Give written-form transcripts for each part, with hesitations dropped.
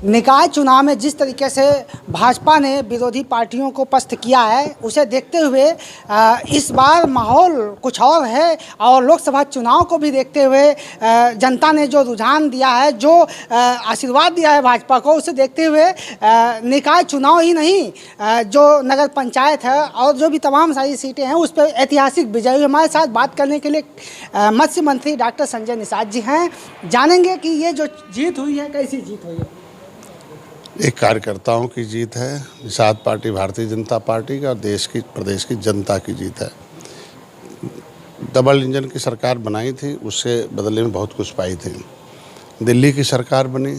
निकाय चुनाव में जिस तरीके से भाजपा ने विरोधी पार्टियों को पस्त किया है, उसे देखते हुए इस बार माहौल कुछ और है और लोकसभा चुनाव को भी देखते हुए जनता ने जो रुझान दिया है, जो आशीर्वाद दिया है भाजपा को, उसे देखते हुए निकाय चुनाव ही नहीं, जो नगर पंचायत है और जो भी तमाम सारी सीटें हैं, उस पर ऐतिहासिक विजय। हमारे साथ बात करने के लिए मत्स्य मंत्री डॉक्टर संजय निषाद जी हैं। जानेंगे कि ये जो जीत हुई है, कैसी जीत हुई है। एक कार्यकर्ताओं की जीत है, निषाद पार्टी भारतीय जनता पार्टी का, और देश की प्रदेश की जनता की जीत है। डबल इंजन की सरकार बनाई थी, उससे बदले में बहुत कुछ पाई थी। दिल्ली की सरकार बनी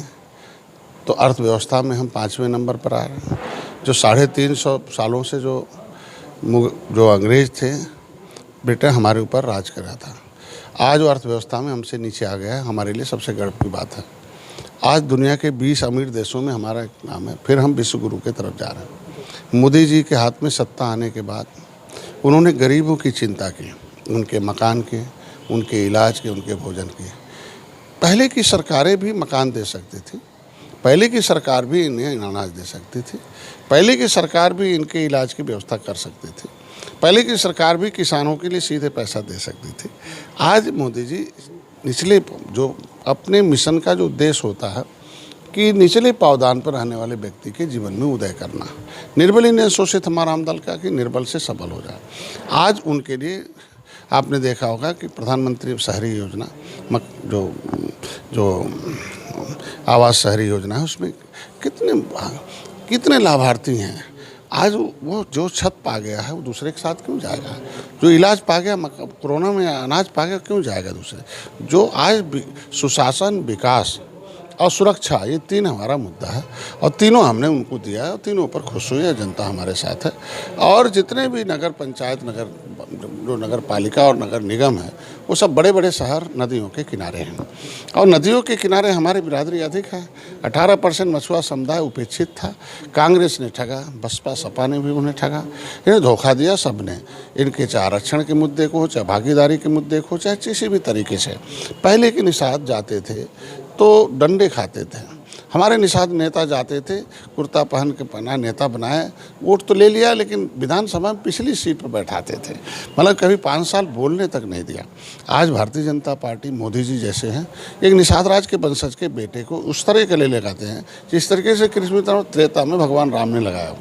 तो अर्थव्यवस्था में हम 5वें नंबर पर आ रहे हैं। जो 350 सालों से जो अंग्रेज थे, ब्रिटेन हमारे ऊपर राज कर रहा था, आज वो अर्थव्यवस्था में हमसे नीचे आ गया है। हमारे लिए सबसे गर्व की बात है। आज दुनिया के 20 अमीर देशों में हमारा नाम है। फिर हम विश्व गुरु की तरफ जा रहे हैं। मोदी जी के हाथ में सत्ता आने के बाद उन्होंने गरीबों की चिंता की, उनके मकान के, उनके इलाज के, उनके भोजन के। पहले की सरकारें भी मकान दे सकती थी, पहले की सरकार भी इन्हें अनाज दे सकती थी, पहले की सरकार भी इनके इलाज की व्यवस्था कर सकती थी, पहले की सरकार भी किसानों के लिए सीधे पैसा दे सकती थी। आज मोदी जी निचले जो अपने मिशन का जो उद्देश्य होता है कि निचले पावदान पर रहने वाले व्यक्ति के जीवन में उदय करना, निर्बल ने शोषित हमारा राम दल का कि निर्बल से सबल हो जाए। आज उनके लिए आपने देखा होगा कि प्रधानमंत्री शहरी योजना, जो आवास शहरी योजना है, उसमें कितने लाभार्थी हैं। आज वो जो छत पा गया है वो दूसरे के साथ क्यों जाएगा? जो इलाज पा गया, कोरोना में अनाज पा गया, क्यों जाएगा दूसरे? जो आज सुशासन, विकास और सुरक्षा, ये 3 हमारा मुद्दा है और तीनों हमने उनको दिया है और तीनों पर खुश हुई है। जनता हमारे साथ है। और जितने भी नगर पंचायत, जो नगर पालिका और नगर निगम है, वो सब बड़े बड़े शहर नदियों के किनारे हैं और नदियों के किनारे हमारी बिरादरी अधिक है। 18% मछुआ समुदाय उपेक्षित था। कांग्रेस ने ठगा, बसपा सपा ने भी उन्हें ठगा, इन्हें धोखा दिया सबने। इनके चाहे आरक्षण के मुद्दे को हो, चाहे भागीदारी के मुद्दे को, चाहे किसी भी तरीके से। पहले के निषाद जाते थे तो डंडे खाते थे। हमारे निषाद नेता जाते थे, कुर्ता पहन के पहना, नेता बनाए, वोट तो ले लिया, लेकिन विधानसभा में पिछली सीट पर बैठाते थे। मतलब कभी 5 साल बोलने तक नहीं दिया। आज भारतीय जनता पार्टी, मोदी जी जैसे हैं, एक निषाद राज के वंशज के बेटे को उस तरह के ले लगाते हैं जिस तरीके से कृष्ण त्रेता में भगवान राम ने लगाया।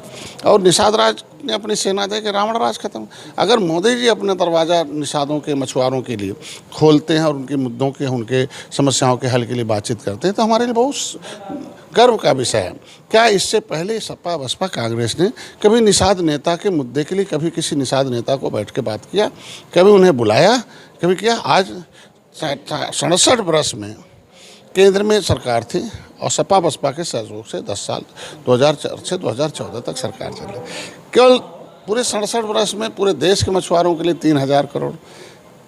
और निषाद राज ने अपनी सेना दे के रावण राज खत्म। अगर मोदी जी अपने दरवाज़ा निषादों के, मछुआरों के लिए खोलते हैं और उनके मुद्दों के, उनके समस्याओं के हल के लिए बातचीत करते हैं, तो हमारे लिए बहुत गर्व का विषय है। क्या इससे पहले सपा, बसपा, कांग्रेस ने कभी निषाद नेता के मुद्दे के लिए कभी किसी निषाद नेता को बैठ के बात किया? कभी उन्हें बुलाया? कभी किया? आज 67 वर्ष में केंद्र में सरकार थी और सपा बसपा के सहयोग से 10 साल 2004 से 2014 तक सरकार चली। केवल पूरे 67 वर्ष में पूरे देश के मछुआरों के लिए 3000 करोड़,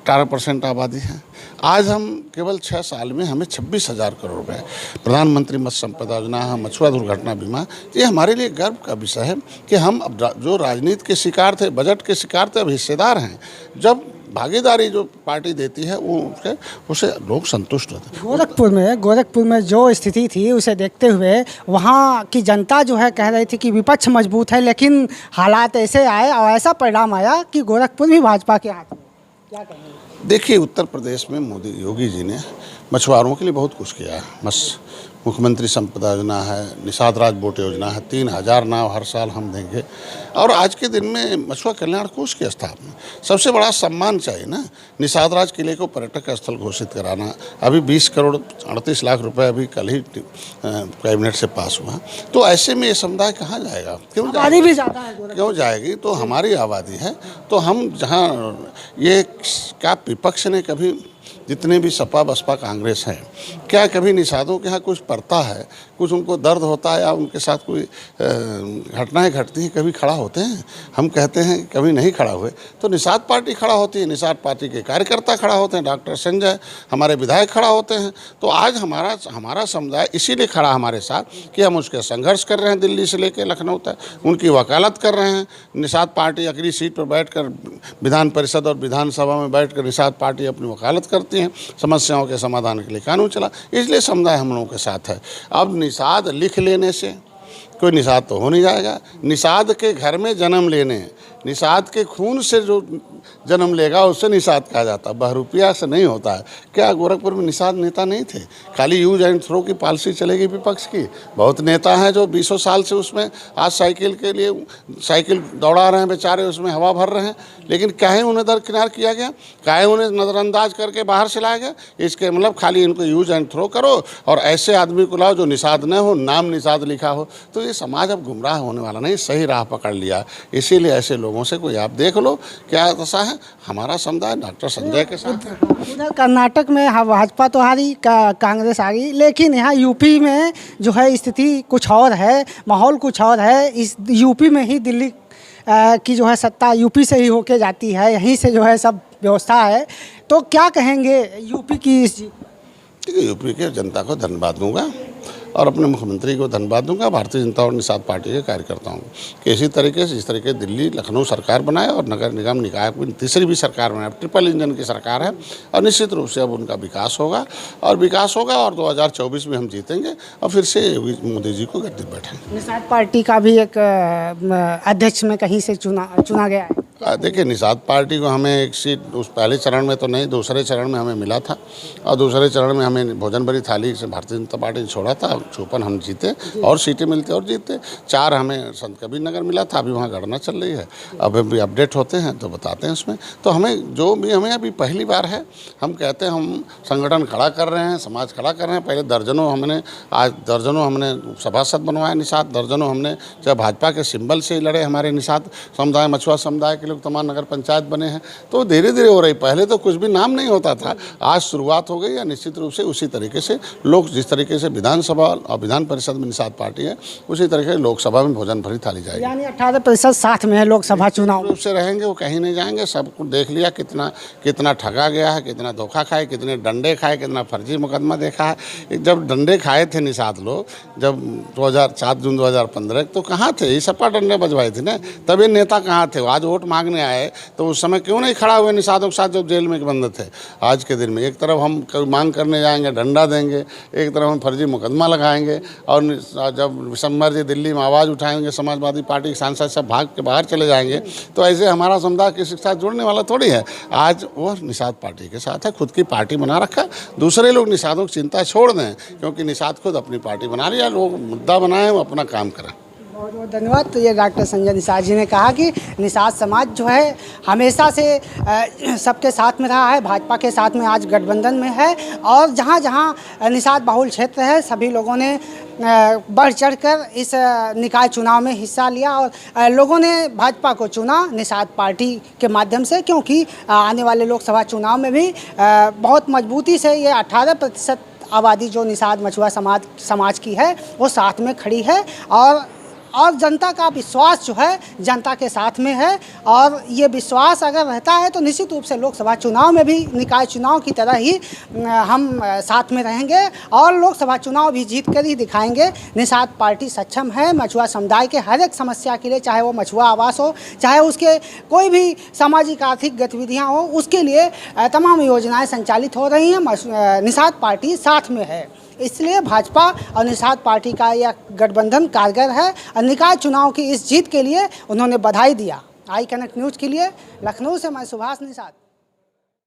18% आबादी है। आज हम केवल 6 साल में हमें 26,000 करोड़ रुपए, प्रधानमंत्री मत्स्य संपदा योजना, मछुआ दुर्घटना बीमा, ये हमारे लिए गर्व का विषय है कि हम अब जो राजनीति के शिकार थे, बजट के शिकार थे, अब हिस्सेदार हैं। जब भागीदारी जो पार्टी देती है वो उसे लोग संतुष्ट होते हैं। गोरखपुर में जो स्थिति थी, उसे देखते हुए वहाँ की जनता जो है कह रही थी कि विपक्ष मजबूत है, लेकिन हालात ऐसे आए और ऐसा परिणाम आया कि गोरखपुर भी भाजपा के हाथ में। क्या कहेंगे? देखिए, उत्तर प्रदेश में योगी जी ने मछुआरों के लिए बहुत कुछ किया है। मुख्यमंत्री संपदा योजना है, निषाद राज बोट योजना है, 3000 नाव हर साल हम देंगे। और आज के दिन में मछुआ कल्याण कोष की स्थापना, सबसे बड़ा सम्मान चाहिए ना। निषाद राज किले को पर्यटक स्थल घोषित कराना, अभी 20 करोड़ 38 लाख रुपए अभी कल ही कैबिनेट से पास हुआ। तो ऐसे में ये समुदाय कहाँ जाएगा? क्यों जाएगी? तो हमारी आबादी है। तो हम जहाँ ये क्या विपक्ष ने कभी, जितने भी सपा बसपा कांग्रेस हैं, क्या कभी निषादों के यहाँ कुछ पड़ता है, कुछ उनको दर्द होता है या उनके साथ कोई घटनाएं घटती हैं, कभी खड़ा होते हैं? हम कहते हैं कभी नहीं खड़ा हुए। तो निषाद पार्टी खड़ा होती है, निषाद पार्टी के कार्यकर्ता खड़ा होते हैं, डॉक्टर संजय, हमारे विधायक खड़ा होते हैं। तो आज हमारा समुदाय इसीलिए खड़ा हमारे साथ कि हम उसके संघर्ष कर रहे हैं, दिल्ली से लेकर लखनऊ तक उनकी वकालत कर रहे हैं। निषाद पार्टी अगली सीट पर बैठ कर, विधान परिषद और विधानसभा में बैठ कर निषाद पार्टी अपनी वकालत कर करती हैं, समस्याओं के समाधान के लिए कानून चला, इसलिए समुदाय हम लोगों के साथ है। अब निषाद लिख लेने से कोई निषाद तो हो नहीं जाएगा। निषाद के घर में जन्म लेने, निषाद के खून से जो जन्म लेगा उससे निषाद कहा जाता है, बहरूपिया से नहीं होता है। क्या गोरखपुर में निषाद नेता नहीं थे? खाली यूज एंड थ्रो की पॉलिसी चलेगी विपक्ष की। बहुत नेता हैं जो 20 साल से उसमें आज साइकिल के लिए साइकिल दौड़ा रहे हैं बेचारे, उसमें हवा भर रहे हैं, लेकिन काहे उन्हें दरकिनार किया गया, काहे उन्हें नज़रअंदाज करके बाहर से लाया गया? इसके मतलब खाली इनको यूज एंड थ्रो करो और ऐसे आदमी को लाओ जो निषाद न हो, नाम निषाद लिखा हो। तो ये समाज अब गुमराह होने वाला नहीं, सही राह पकड़ लिया। इसीलिए ऐसे लोगों से कोई आप देख लो क्या दशा है। हमारा समुदाय डॉक्टर संजय के साथ है। उधर कर्नाटक में भाजपा तो हारी, कांग्रेस आ गई, लेकिन यहाँ यूपी में जो है स्थिति कुछ और है, माहौल कुछ और है। इस यूपी में ही दिल्ली की जो है सत्ता यूपी से ही होके जाती है, यहीं से जो है सब व्यवस्था है। तो क्या कहेंगे यूपी की इस यूपी के जनता को धन्यवाद दूंगा और अपने मुख्यमंत्री को धन्यवाद दूंगा, भारतीय जनता और निषाद पार्टी के कार्यकर्ताओं को कि इसी तरीके से जिस तरीके दिल्ली लखनऊ सरकार बनाए और नगर निगम निकाय की तीसरी भी सरकार बनाए, ट्रिपल इंजन की सरकार है और निश्चित रूप से अब उनका विकास होगा और 2024 में हम जीतेंगे और फिर से मोदी जी को गद्दी बैठेंगे। निषाद पार्टी का भी एक अध्यक्ष में कहीं से चुना गया है। देखिए, निषाद पार्टी को हमें एक सीट उस पहले चरण में तो नहीं, दूसरे चरण में हमें मिला था और दूसरे चरण में हमें भोजन भरी थाली से भारतीय जनता पार्टी ने छोड़ा था। 54 हम जीते और सीटें मिलती और जीते। 4 हमें संत कबीर नगर मिला था, अभी वहाँ गणना चल रही है, अब भी अपडेट होते हैं तो बताते हैं उसमें। तो हमें जो भी हमें अभी पहली बार है, हम कहते हैं हम संगठन खड़ा कर रहे हैं, समाज खड़ा कर रहे हैं। पहले दर्जनों हमने सभासद बनवाए निषाद, दर्जनों हमने चाहे भाजपा के सिंबल से लड़े, हमारे निषाद समुदाय मछुआ समुदाय लोग तमाम नगर पंचायत बने हैं। तो धीरे धीरे हो रही, पहले तो कुछ भी नाम नहीं होता था, आज शुरुआत हो गई है। निश्चित रूप से उसी तरीके से लोग जिस तरीके से विधानसभा और विधान परिषद में निषाद पार्टी है, उसी तरीके से लोकसभा में भोजन भरी थाली जाएगी। यानी 18% साथ में है लोकसभा चुनाव रूप से रहेंगे, वो कहीं नहीं जाएंगे। सब कुछ देख लिया, कितना ठगा गया है, कितना धोखा खाए, कितने डंडे खाए, कितना फर्जी मुकदमा देखा है। जब डंडे खाए थे निषाद लोग, जब 7 जून 2015 तो कहाँ थे? ये सपा डंडे बजवाए थे ना, तब ये नेता कहाँ थे? आज वोट मांगने आए तो उस समय क्यों नहीं खड़ा हुए निषादों के साथ जब जेल में बंद थे? आज के दिन में एक तरफ हम मांग करने जाएंगे, डंडा देंगे, एक तरफ हम फर्जी मुकदमा लगाएंगे और जब विशंबर जी दिल्ली में आवाज़ उठाएंगे, समाजवादी पार्टी के सांसद सब भाग के बाहर चले जाएंगे। तो ऐसे हमारा समुदाय किसी के साथ जुड़ने वाला थोड़ी है। आज वो निषाद पार्टी के साथ है, खुद की पार्टी बना रखा है। दूसरे लोग निषादों की चिंता छोड़ दें, क्योंकि निषाद खुद अपनी पार्टी बना लिया, लोग मुद्दा बनाएं, वो अपना काम करें। बहुत बहुत धन्यवाद। तो ये डॉक्टर संजय निषाद जी ने कहा कि निषाद समाज जो है हमेशा से सबके साथ में रहा है, भाजपा के साथ में आज गठबंधन में है और जहाँ जहाँ निषाद बाहुल क्षेत्र है, सभी लोगों ने बढ़ चढ़कर इस निकाय चुनाव में हिस्सा लिया और लोगों ने भाजपा को चुना निषाद पार्टी के माध्यम से, क्योंकि आने वाले लोकसभा चुनाव में भी बहुत मजबूती से ये 18% आबादी जो निषाद मछुआ समाज की है वो साथ में खड़ी है और जनता का विश्वास जो है जनता के साथ में है। और ये विश्वास अगर रहता है तो निश्चित रूप से लोकसभा चुनाव में भी निकाय चुनाव की तरह ही हम साथ में रहेंगे और लोकसभा चुनाव भी जीत कर ही दिखाएंगे। निषाद पार्टी सक्षम है मछुआ समुदाय के हर एक समस्या के लिए, चाहे वो मछुआ आवास हो, चाहे उसके कोई भी सामाजिक आर्थिक गतिविधियाँ हो, उसके लिए तमाम योजनाएँ संचालित हो रही हैं। निषाद पार्टी साथ में है, इसलिए भाजपा और निषाद पार्टी का यह गठबंधन कारगर है और निकाय चुनाव की इस जीत के लिए उन्होंने बधाई दिया। आई कनेक्ट न्यूज़ के लिए लखनऊ से मैं सुभाष निषाद।